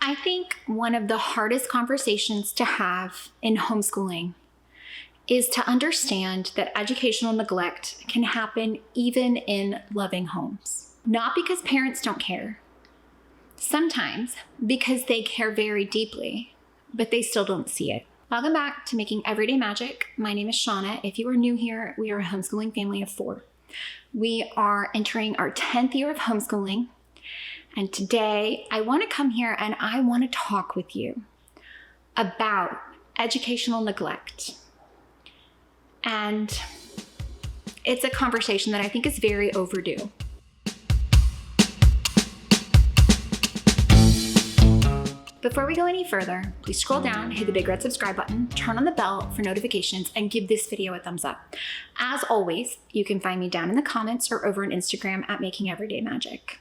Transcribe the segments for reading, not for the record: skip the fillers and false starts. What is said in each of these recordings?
I think one of the hardest conversations to have in homeschooling is to understand that educational neglect can happen even in loving homes. Not because parents don't care, sometimes because they care very deeply, but they still don't see it. Welcome back to Making Everyday Magic. My name is Shauna. If you are new here, we are a homeschooling family of 4. We are entering our 10th year of homeschooling. And today I want to come here and I want to talk with you about educational neglect. And it's a conversation that I think is very overdue. Before we go any further, please scroll down, hit the big red subscribe button, turn on the bell for notifications, and give this video a thumbs up. As always, you can find me down in the comments or over on Instagram at Making Everyday Magic.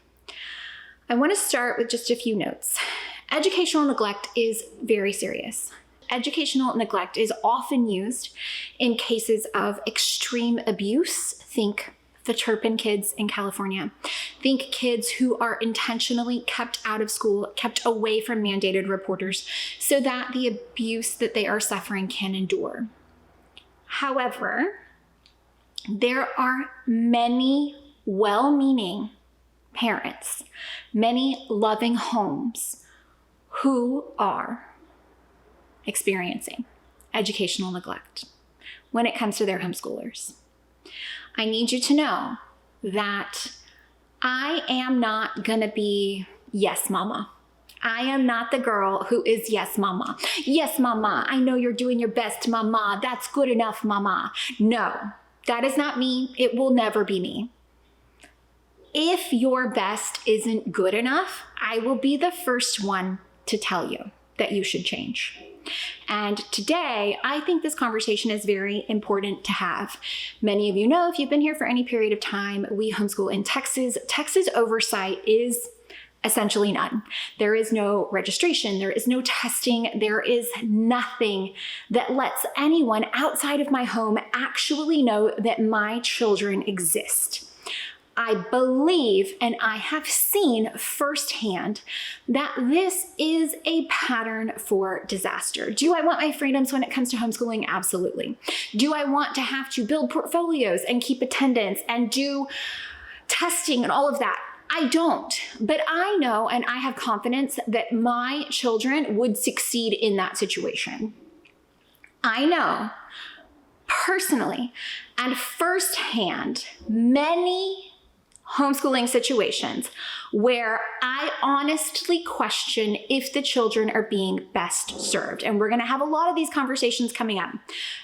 I want to start with just a few notes. Educational neglect is very serious. Educational neglect is often used in cases of extreme abuse. Think the Turpin kids in California. Think kids who are intentionally kept out of school, kept away from mandated reporters, so that the abuse that they are suffering can endure. However, there are many well-meaning parents, many loving homes who are experiencing educational neglect when it comes to their homeschoolers. I need you to know that I am not gonna be yes, mama. I am not the girl who is yes, mama. Yes, mama, I know you're doing your best, mama. That's good enough, mama. No, that is not me. It will never be me. If your best isn't good enough, I will be the first one to tell you that you should change. And today, I think this conversation is very important to have. Many of you know, if you've been here for any period of time, we homeschool in Texas. Texas Oversight is essentially none. There is no registration, there is no testing, there is nothing that lets anyone outside of my home actually know that my children exist. I believe, and I have seen firsthand, that this is a pattern for disaster. Do I want my freedoms when it comes to homeschooling? Absolutely. Do I want to have to build portfolios and keep attendance and do testing and all of that? I don't, but I know and I have confidence that my children would succeed in that situation. I know personally and firsthand many homeschooling situations where I honestly question if the children are being best served. And we're gonna have a lot of these conversations coming up,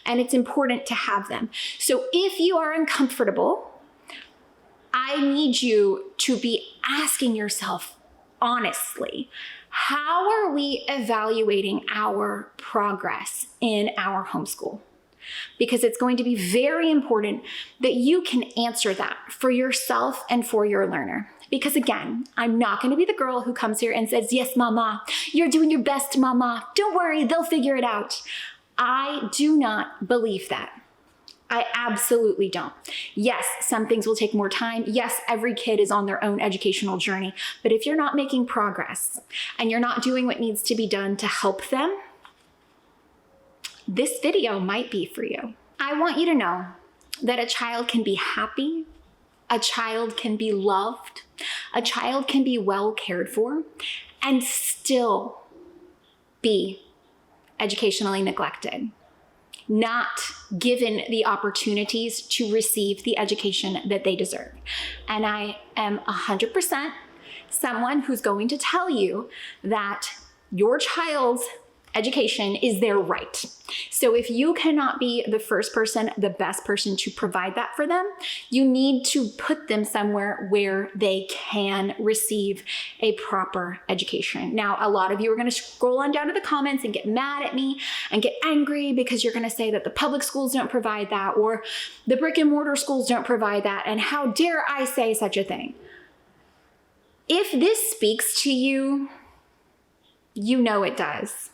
and it's important to have them. So if you are uncomfortable, I need you to be asking yourself honestly, how are we evaluating our progress in our homeschool? Because it's going to be very important that you can answer that for yourself and for your learner. Because again, I'm not going to be the girl who comes here and says, yes, mama, you're doing your best, mama. Don't worry, they'll figure it out. I do not believe that. I absolutely don't. Yes, some things will take more time. Yes, every kid is on their own educational journey. But if you're not making progress and you're not doing what needs to be done to help them, this video might be for you. I want you to know that a child can be happy, a child can be loved, a child can be well cared for, and still be educationally neglected, not given the opportunities to receive the education that they deserve. And I am 100% someone who's going to tell you that your child's education is their right. So if you cannot be the first person, the best person to provide that for them, you need to put them somewhere where they can receive a proper education. Now, a lot of you are going to scroll on down to the comments and get mad at me and get angry because you're going to say that the public schools don't provide that or the brick and mortar schools don't provide that. And how dare I say such a thing? If this speaks to you, you know it does.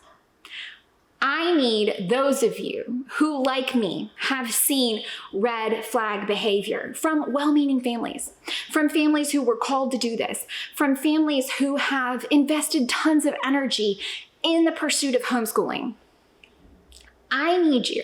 I need those of you who, like me, have seen red flag behavior from well-meaning families, from families who were called to do this, from families who have invested tons of energy in the pursuit of homeschooling. I need you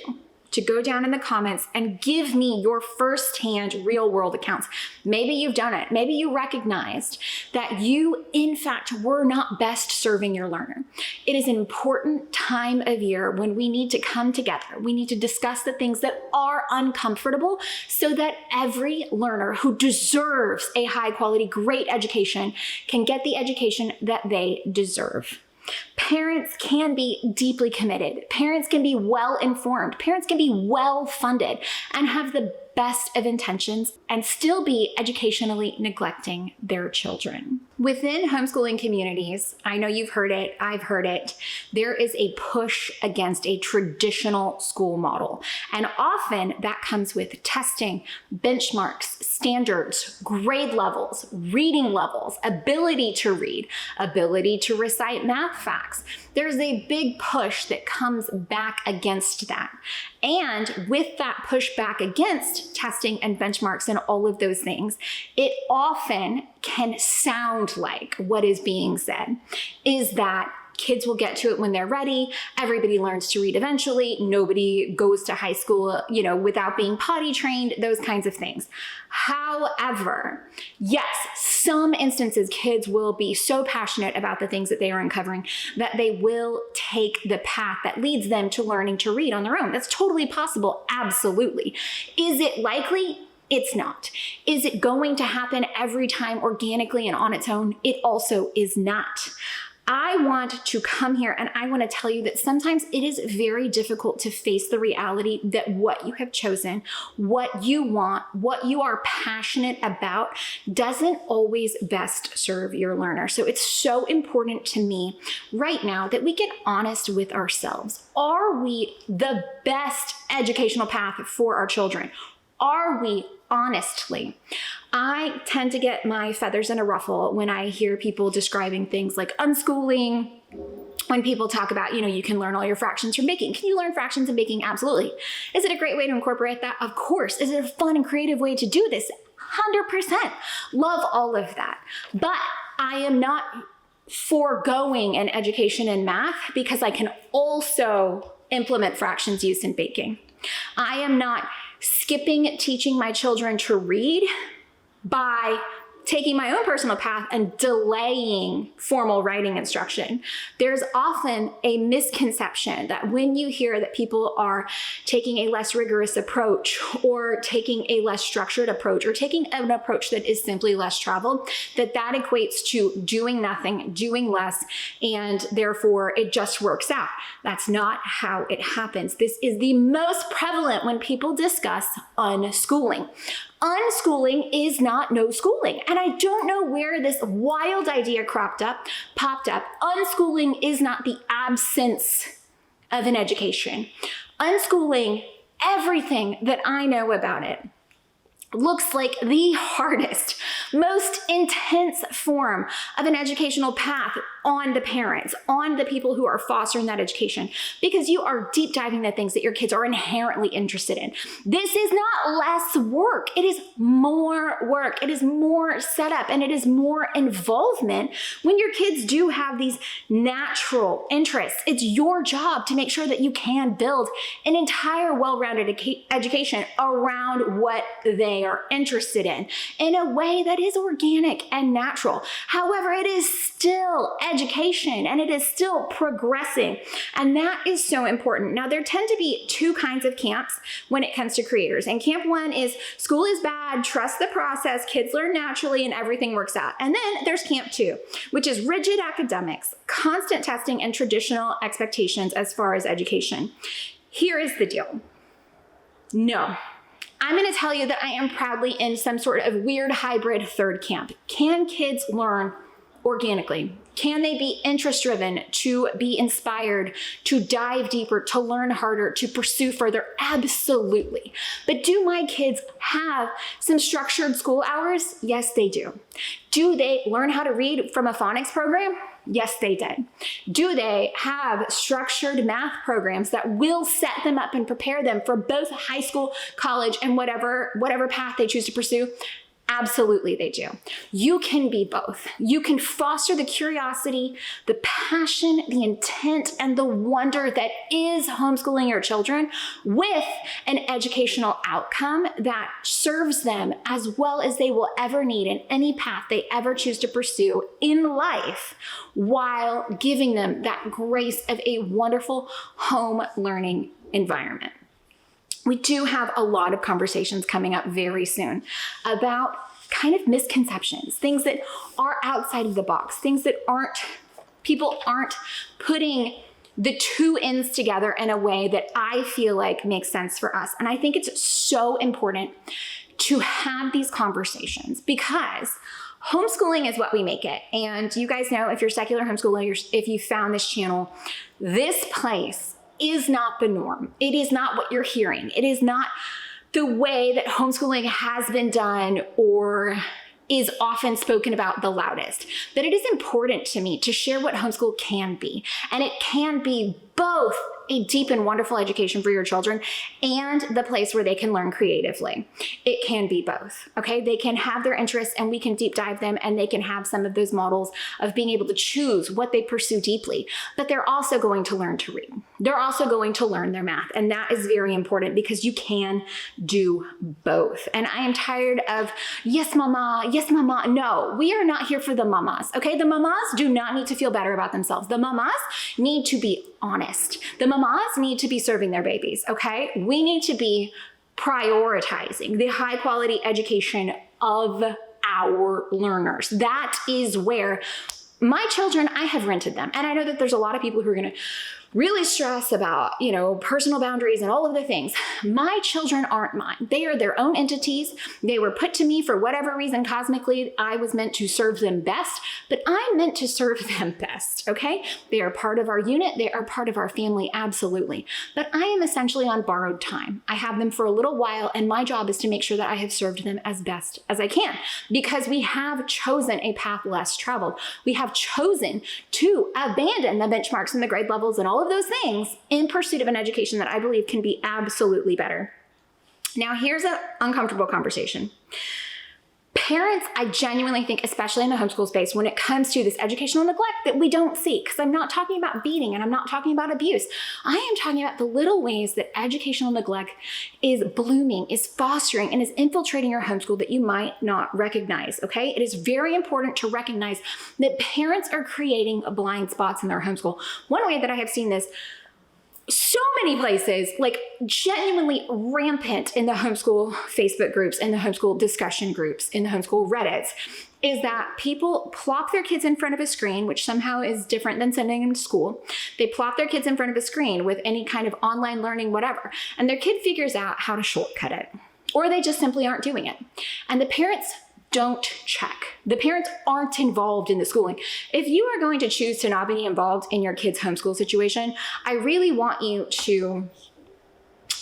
to go down in the comments and give me your firsthand real-world accounts. Maybe you've done it. Maybe you recognized that you, in fact, were not best serving your learner. It is an important time of year when we need to come together. We need to discuss the things that are uncomfortable so that every learner who deserves a high-quality, great education can get the education that they deserve. Parents can be deeply committed. Parents can be well-informed. Parents can be well-funded and have the best of intentions and still be educationally neglecting their children. Within homeschooling communities, I know you've heard it, I've heard it, there is a push against a traditional school model. And often that comes with testing, benchmarks, standards, grade levels, reading levels, ability to read, ability to recite math facts. There's a big push that comes back against that. And with that push back against testing and benchmarks and all of those things, it often can sound like what is being said is that kids will get to it when they're ready. Everybody learns to read eventually. Nobody goes to high school, without being potty trained, those kinds of things. However, yes, some instances kids will be so passionate about the things that they are uncovering that they will take the path that leads them to learning to read on their own. That's totally possible. Absolutely. Is it likely? It's not. Is it going to happen every time organically and on its own? It also is not. I want to come here and I want to tell you that sometimes it is very difficult to face the reality that what you have chosen, what you want, what you are passionate about doesn't always best serve your learner. So it's so important to me right now that we get honest with ourselves. Are we the best educational path for our children? Are we honestly? I tend to get my feathers in a ruffle when I hear people describing things like unschooling, when people talk about, you can learn all your fractions from baking. Can you learn fractions in baking? Absolutely. Is it a great way to incorporate that? Of course. Is it a fun and creative way to do this? 100%. Love all of that. But I am not foregoing an education in math because I can also implement fractions used in baking. I am not skipping teaching my children to read by taking my own personal path and delaying formal writing instruction. There's often a misconception that when you hear that people are taking a less rigorous approach or taking a less structured approach or taking an approach that is simply less traveled, that equates to doing nothing, doing less, and therefore it just works out. That's not how it happens. This is the most prevalent when people discuss unschooling. Unschooling is not no schooling. And I don't know where this wild idea popped up. Unschooling is not the absence of an education. Unschooling, everything that I know about it, looks like the hardest, most intense form of an educational path on the parents, on the people who are fostering that education, because you are deep diving the things that your kids are inherently interested in. This is not less work. It is more work. It is more setup and it is more involvement when your kids do have these natural interests. It's your job to make sure that you can build an entire well-rounded education around what they are interested in a way that is organic and natural. However, it is still education and it is still progressing. And that is so important. Now, there tend to be two kinds of camps when it comes to creators. And camp one is school is bad, trust the process, kids learn naturally and everything works out. And then there's camp two, which is rigid academics, constant testing, and traditional expectations as far as education. Here is the deal. No. I'm going to tell you that I am proudly in some sort of weird hybrid third camp. Can kids learn organically? Can they be interest-driven, to be inspired, to dive deeper, to learn harder, to pursue further? Absolutely. But do my kids have some structured school hours? Yes, they do. Do they learn how to read from a phonics program? Yes, they did. Do they have structured math programs that will set them up and prepare them for both high school, college, and whatever path they choose to pursue? Absolutely, they do. You can be both. You can foster the curiosity, the passion, the intent, and the wonder that is homeschooling your children with an educational outcome that serves them as well as they will ever need in any path they ever choose to pursue in life, while giving them that grace of a wonderful home learning environment. We do have a lot of conversations coming up very soon about kind of misconceptions, things that are outside of the box, things that people aren't putting the two ends together in a way that I feel like makes sense for us. And I think it's so important to have these conversations because homeschooling is what we make it. And you guys know, if you're secular homeschooler, if you found this channel, this place is not the norm. It is not what you're hearing. It is not the way that homeschooling has been done or is often spoken about the loudest. But it is important to me to share what homeschool can be. And it can be both a deep and wonderful education for your children and the place where they can learn creatively. It can be both, okay? They can have their interests and we can deep dive them, and they can have some of those models of being able to choose what they pursue deeply, but they're also going to learn to read. They're also going to learn their math, and that is very important because you can do both. And I am tired of, yes, mama, yes, mama. No, we are not here for the mamas, okay? The mamas do not need to feel better about themselves. The mamas need to be honest. The mamas need to be serving their babies, okay? We need to be prioritizing the high quality education of our learners. That is where my children, I have rented them. And I know that there's a lot of people who are going to really stress about, personal boundaries and all of the things. My children aren't mine. They are their own entities. They were put to me for whatever reason. Cosmically, I was meant to serve them best, but I'm meant to serve them best, okay? They are part of our unit. They are part of our family, absolutely. But I am essentially on borrowed time. I have them for a little while, and my job is to make sure that I have served them as best as I can, because we have chosen a path less traveled. We have chosen to abandon the benchmarks and the grade levels and all of those things in pursuit of an education that I believe can be absolutely better. Now, here's an uncomfortable conversation. Parents, I genuinely think, especially in the homeschool space, when it comes to this educational neglect that we don't see, because I'm not talking about beating and I'm not talking about abuse. I am talking about the little ways that educational neglect is blooming, is fostering, and is infiltrating your homeschool that you might not recognize, okay? It is very important to recognize that parents are creating blind spots in their homeschool. One way that I have seen this so many places, like genuinely rampant in the homeschool Facebook groups, in the homeschool discussion groups, in the homeschool Reddits, is that people plop their kids in front of a screen, which somehow is different than sending them to school. They plop their kids in front of a screen with any kind of online learning, whatever, and their kid figures out how to shortcut it, or they just simply aren't doing it. And the parents don't check. The parents aren't involved in the schooling. If you are going to choose to not be involved in your kid's homeschool situation, I really want you to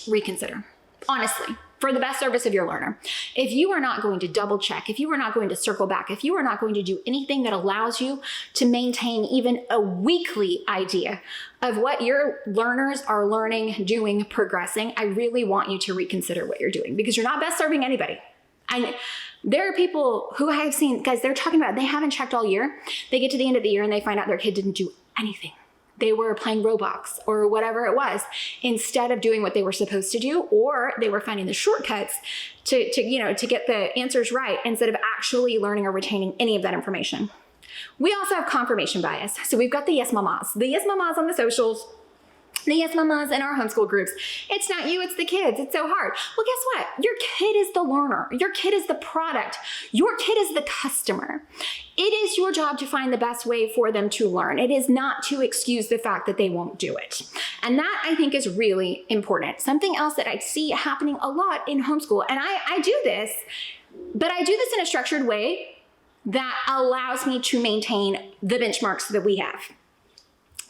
reconsider, honestly, for the best service of your learner. If you are not going to double check, if you are not going to circle back, if you are not going to do anything that allows you to maintain even a weekly idea of what your learners are learning, doing, progressing, I really want you to reconsider what you're doing, because you're not best serving anybody. There are people who I have seen, guys, they're talking about they haven't checked all year. They get to the end of the year and they find out their kid didn't do anything. They were playing Roblox or whatever it was instead of doing what they were supposed to do, or they were finding the shortcuts to get the answers right instead of actually learning or retaining any of that information. We also have confirmation bias. So we've got the yes mamas on the socials, the yes mamas in our homeschool groups. It's not you, it's the kids. It's so hard. Well, guess what? Your kid is the learner. Your kid is the product. Your kid is the customer. It is your job to find the best way for them to learn. It is not to excuse the fact that they won't do it. And that, I think, is really important. Something else that I see happening a lot in homeschool, and I do this, but I do this in a structured way that allows me to maintain the benchmarks that we have.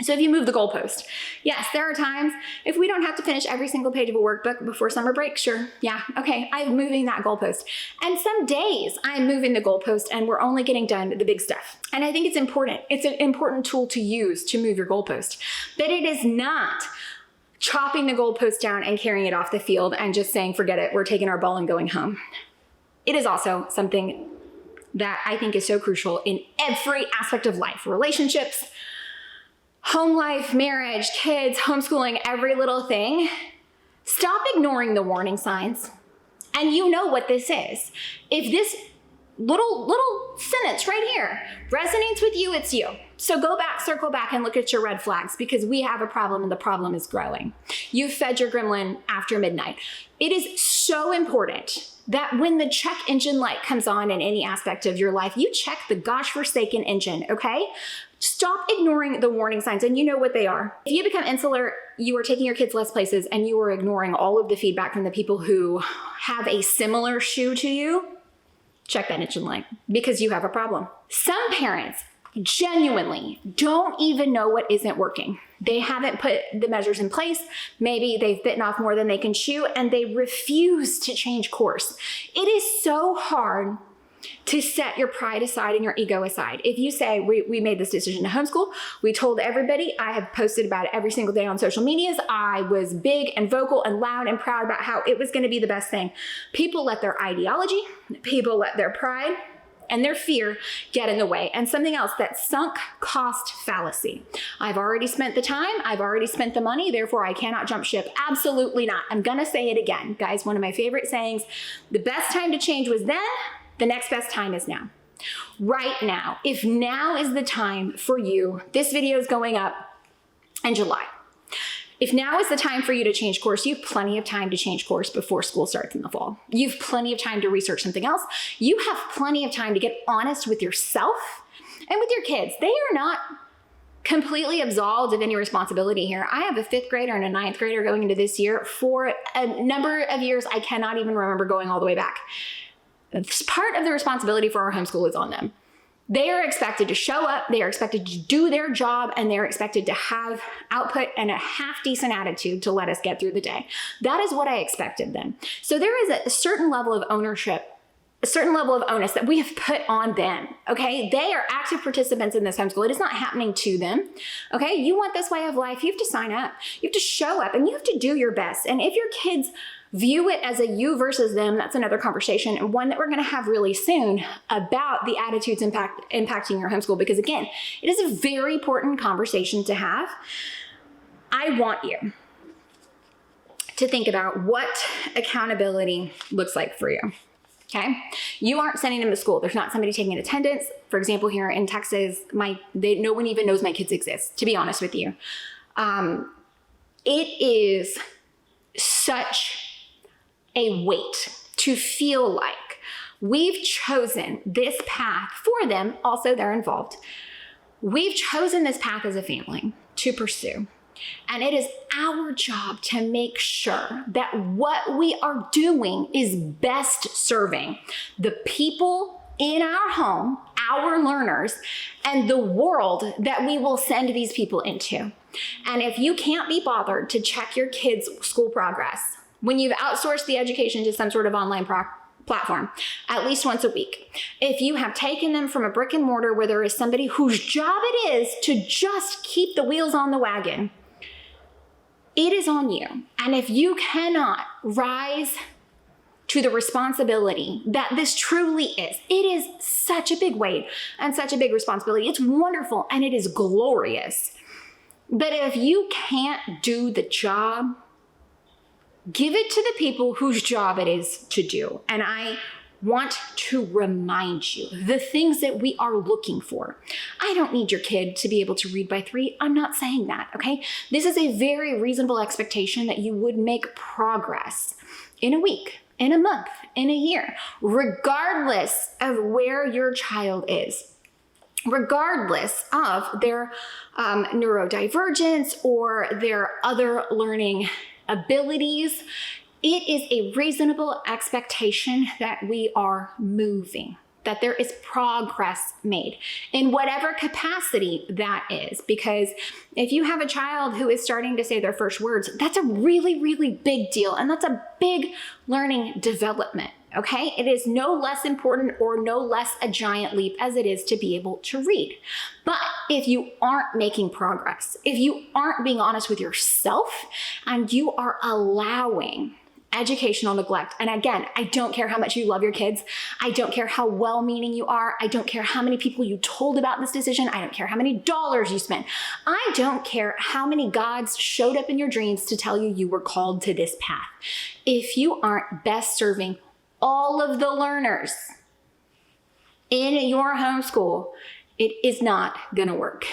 So if you move the goalpost, yes, there are times if we don't have to finish every single page of a workbook before summer break, sure, yeah, okay, I'm moving that goalpost. And some days I'm moving the goalpost and we're only getting done the big stuff. And I think it's important. It's an important tool to use to move your goalpost, but it is not chopping the goalpost down and carrying it off the field and just saying, forget it, we're taking our ball and going home. It is also something that I think is so crucial in every aspect of life, relationships, home life, marriage, kids, homeschooling, every little thing. Stop ignoring the warning signs. And you know what this is. If this little sentence right here resonates with you, it's you. So go back, circle back, and look at your red flags, because we have a problem and the problem is growing. You fed your gremlin after midnight. It is so important that when the check engine light comes on in any aspect of your life, you check the gosh forsaken engine, okay? Stop ignoring the warning signs, and you know what they are. If you become insular, you are taking your kids less places, and you are ignoring all of the feedback from the people who have a similar shoe to you, check that engine light, because you have a problem. Some parents genuinely don't even know what isn't working. They haven't put the measures in place. Maybe they've bitten off more than they can chew, and they refuse to change course. It is so hard to set your pride aside and your ego aside. If you say, we made this decision to homeschool, we told everybody, I have posted about it every single day on social medias, I was big and vocal and loud and proud about how it was going to be the best thing. People let their ideology, people let their pride and their fear get in the way. And something else, that sunk cost fallacy. I've already spent the time, I've already spent the money, therefore I cannot jump ship. Absolutely not. I'm gonna say it again. Guys, one of my favorite sayings, the best time to change was then, the next best time is now. Right now. If now is the time for you, this video is going up in July. If now is the time for you to change course, you have plenty of time to change course before school starts in the fall. You have plenty of time to research something else. You have plenty of time to get honest with yourself and with your kids. They are not completely absolved of any responsibility here. I have a 5th grader and a 9th grader going into this year for a number of years I cannot even remember going all the way back. Part of the responsibility for our homeschool is on them. They are expected to show up, they are expected to do their job, and they're expected to have output and a half-decent attitude to let us get through the day. That is what I expected them. So there is a certain level of ownership, a certain level of onus that we have put on them, okay? They are active participants in this homeschool. It is not happening to them, okay? You want this way of life, you have to sign up, you have to show up, and you have to do your best. And if your kids view it as a you versus them, that's another conversation, and one that we're gonna have really soon about the attitudes impacting your homeschool, because again, it is a very important conversation to have. I want you to think about what accountability looks like for you, okay? You aren't sending them to school. There's not somebody taking attendance. For example, here in Texas, no one even knows my kids exist, to be honest with you. It is such a weight to feel like we've chosen this path for them. Also, they're involved. We've chosen this path as a family to pursue. And it is our job to make sure that what we are doing is best serving the people in our home, our learners, and the world that we will send these people into. And if you can't be bothered to check your kids' school progress, when you've outsourced the education to some sort of online platform, at least once a week, if you have taken them from a brick and mortar where there is somebody whose job it is to just keep the wheels on the wagon, it is on you. And if you cannot rise to the responsibility that this truly is, it is such a big weight and such a big responsibility. It's wonderful and it is glorious. But if you can't do the job, give it to the people whose job it is to do. And I want to remind you the things that we are looking for. I don't need your kid to be able to read by 3. I'm not saying that, okay? This is a very reasonable expectation that you would make progress in a week, in a month, in a year, regardless of where your child is, regardless of their neurodivergence or their other learning abilities. It is a reasonable expectation that we are moving, that there is progress made in whatever capacity that is. Because if you have a child who is starting to say their first words, that's a really, really big deal. And that's a big learning development. Okay, it is no less important or no less a giant leap as it is to be able to read. But if you aren't making progress, if you aren't being honest with yourself, and you are allowing educational neglect, and again, I don't care how much you love your kids, I don't care how well-meaning you are, I don't care how many people you told about this decision, I don't care how many dollars you spent, I don't care how many gods showed up in your dreams to tell you you were called to this path. If you aren't best serving all of the learners in your homeschool, it is not gonna work.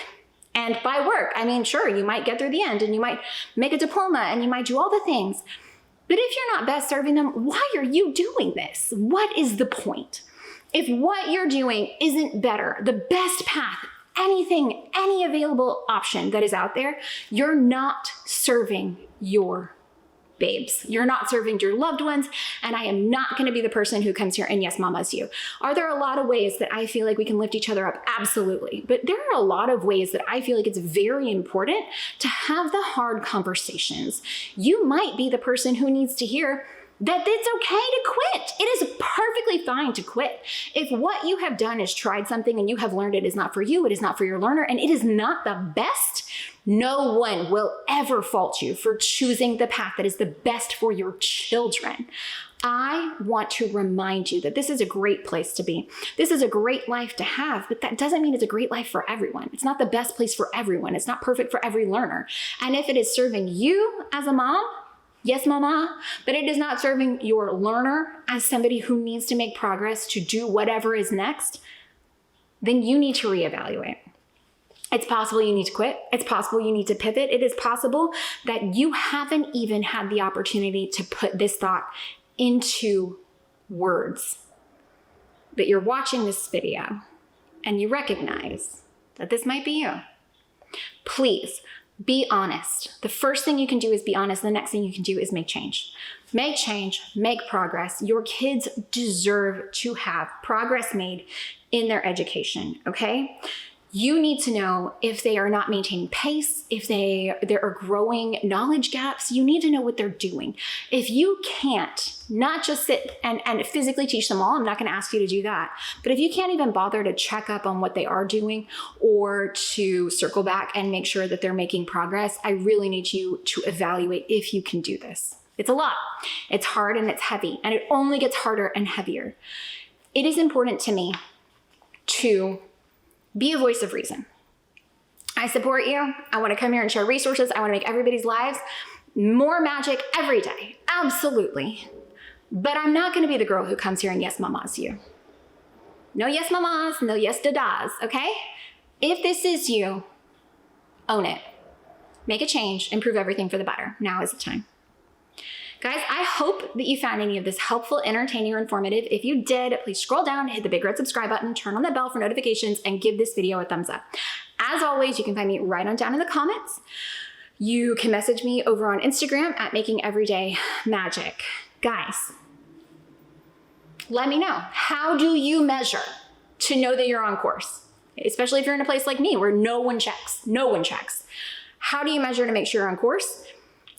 And by work, I mean, sure, you might get through the end and you might make a diploma and you might do all the things, but if you're not best serving them, why are you doing this? What is the point? If what you're doing isn't better, the best path, anything, any available option that is out there, you're not serving your babes. You're not serving your loved ones, and I am not going to be the person who comes here and yes, mama's you. Are there a lot of ways that I feel like we can lift each other up? Absolutely. But there are a lot of ways that I feel like it's very important to have the hard conversations. You might be the person who needs to hear that it's okay to quit. It is perfectly fine to quit. If what you have done is tried something and you have learned it is not for you, it is not for your learner, and it is not the best, no one will ever fault you for choosing the path that is the best for your children. I want to remind you that this is a great place to be. This is a great life to have, but that doesn't mean it's a great life for everyone. It's not the best place for everyone. It's not perfect for every learner. And if it is serving you as a mom, yes, mama, but it is not serving your learner as somebody who needs to make progress to do whatever is next, then you need to reevaluate. It's possible you need to quit. It's possible you need to pivot. It is possible that you haven't even had the opportunity to put this thought into words. But you're watching this video and you recognize that this might be you. Please be honest. The first thing you can do is be honest. The next thing you can do is make change. Make change, make progress. Your kids deserve to have progress made in their education, okay? You need to know if they are not maintaining pace, if there are growing knowledge gaps. You need to know what they're doing. If you can't not just sit and physically teach them all, I'm not going to ask you to do that. But if you can't even bother to check up on what they are doing or to circle back and make sure that they're making progress, I really need you to evaluate if you can do this. It's a lot. It's hard and it's heavy, and it only gets harder and heavier. It is important to me to be a voice of reason. I support you. I want to come here and share resources. I want to make everybody's lives more magic every day. Absolutely. But I'm not going to be the girl who comes here and yes, mamas you. No yes, mamas, no yes, dadas, okay? If this is you, own it. Make a change, improve everything for the better. Now is the time. Guys, I hope that you found any of this helpful, entertaining, or informative. If you did, please scroll down, hit the big red subscribe button, turn on the bell for notifications, and give this video a thumbs up. As always, you can find me right on down in the comments. You can message me over on Instagram at Making Everyday Magic. Guys, let me know. How do you measure to know that you're on course? Especially if you're in a place like me where no one checks. No one checks. How do you measure to make sure you're on course?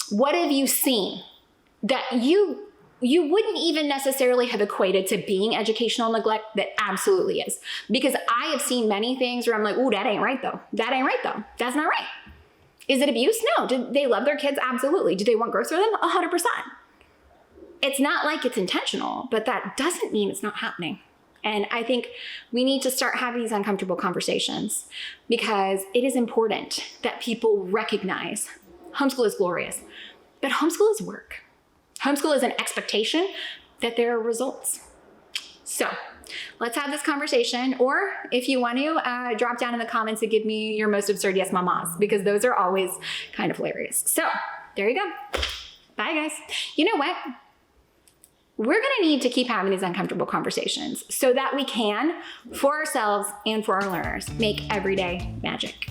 What have you seen that you wouldn't even necessarily have equated to being educational neglect that absolutely is? Because I have seen many things where I'm like, ooh, that ain't right though. That ain't right though. That's not right. Is it abuse? No. Do they love their kids? Absolutely. Do they want growth for them? 100%. It's not like it's intentional, but that doesn't mean it's not happening. And I think we need to start having these uncomfortable conversations because it is important that people recognize homeschool is glorious, but homeschool is work. Homeschool is an expectation that there are results. So let's have this conversation, or if you want to, drop down in the comments and give me your most absurd yes mamas, because those are always kind of hilarious. So there you go. Bye guys. You know what? We're going to need to keep having these uncomfortable conversations so that we can, for ourselves and for our learners, make everyday magic.